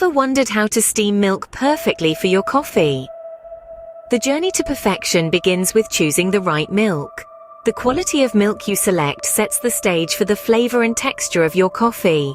Ever wondered how to steam milk perfectly for your coffee? The journey to perfection begins with choosing the right milk. The quality of milk you select sets the stage for the flavor and texture of your coffee.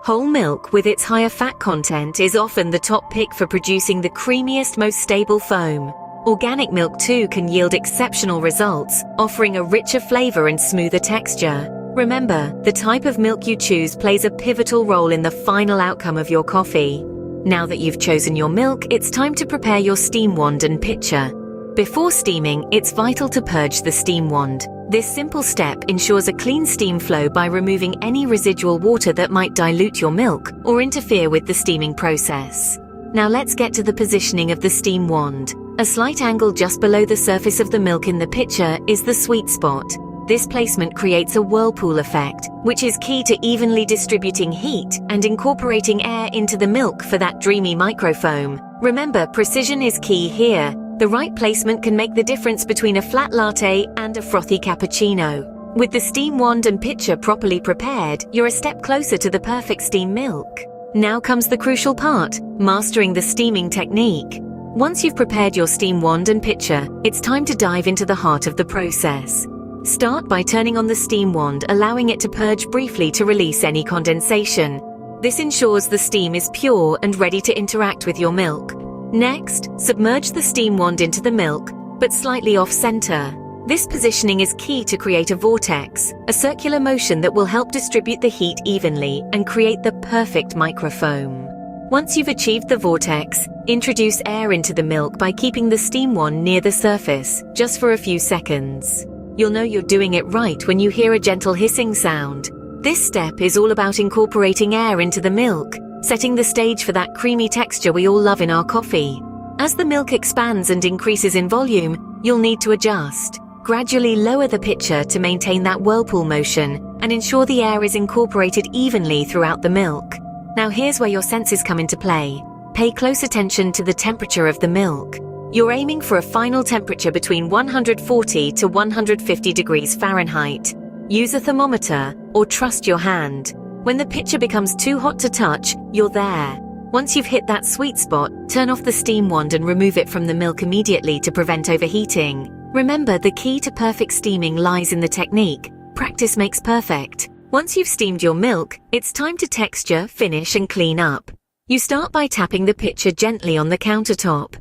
Whole milk with its higher fat content is often the top pick for producing the creamiest, most stable foam. Organic milk too can yield exceptional results, offering a richer flavor and smoother texture. Remember, the type of milk you choose plays a pivotal role in the final outcome of your coffee. Now that you've chosen your milk, it's time to prepare your steam wand and pitcher. Before steaming, it's vital to purge the steam wand. This simple step ensures a clean steam flow by removing any residual water that might dilute your milk or interfere with the steaming process. Now let's get to the positioning of the steam wand. A slight angle just below the surface of the milk in the pitcher is the sweet spot. This placement creates a whirlpool effect, which is key to evenly distributing heat and incorporating air into the milk for that dreamy microfoam. Remember, precision is key here. The right placement can make the difference between a flat latte and a frothy cappuccino. With the steam wand and pitcher properly prepared, you're a step closer to the perfect steam milk. Now comes the crucial part, mastering the steaming technique. Once you've prepared your steam wand and pitcher, it's time to dive into the heart of the process. Start by turning on the steam wand, allowing it to purge briefly to release any condensation. This ensures the steam is pure and ready to interact with your milk. Next, submerge the steam wand into the milk, but slightly off-center. This positioning is key to create a vortex, a circular motion that will help distribute the heat evenly and create the perfect microfoam. Once you've achieved the vortex, introduce air into the milk by keeping the steam wand near the surface, just for a few seconds. You'll know you're doing it right when you hear a gentle hissing sound. This step is all about incorporating air into the milk, setting the stage for that creamy texture we all love in our coffee. As the milk expands and increases in volume, you'll need to adjust. Gradually lower the pitcher to maintain that whirlpool motion and ensure the air is incorporated evenly throughout the milk. Now here's where your senses come into play. Pay close attention to the temperature of the milk. You're aiming for a final temperature between 140 to 150 degrees Fahrenheit. Use a thermometer or trust your hand. When the pitcher becomes too hot to touch, you're there. Once you've hit that sweet spot, turn off the steam wand and remove it from the milk immediately to prevent overheating. Remember, the key to perfect steaming lies in the technique. Practice makes perfect. Once you've steamed your milk, it's time to texture, finish, and clean up. You start by tapping the pitcher gently on the countertop.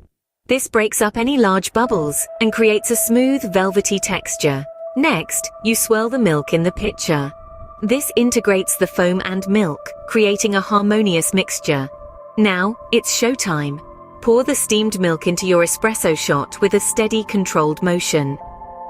This breaks up any large bubbles and creates a smooth, velvety texture. Next, you swirl the milk in the pitcher. This integrates the foam and milk, creating a harmonious mixture. Now, it's showtime. Pour the steamed milk into your espresso shot with a steady, controlled motion.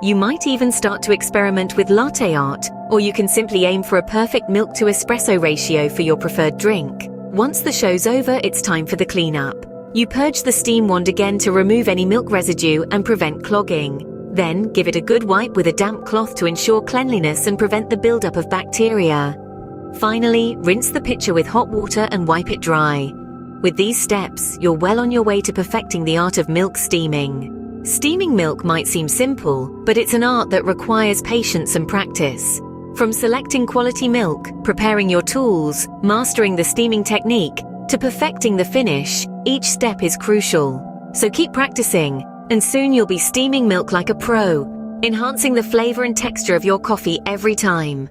You might even start to experiment with latte art, or you can simply aim for a perfect milk to espresso ratio for your preferred drink. Once the show's over, it's time for the cleanup. You purge the steam wand again to remove any milk residue and prevent clogging. Then, give it a good wipe with a damp cloth to ensure cleanliness and prevent the buildup of bacteria. Finally, rinse the pitcher with hot water and wipe it dry. With these steps, you're well on your way to perfecting the art of milk steaming. Steaming milk might seem simple, but it's an art that requires patience and practice. From selecting quality milk, preparing your tools, mastering the steaming technique, to perfecting the finish, each step is crucial. So keep practicing, and soon you'll be steaming milk like a pro, enhancing the flavor and texture of your coffee every time.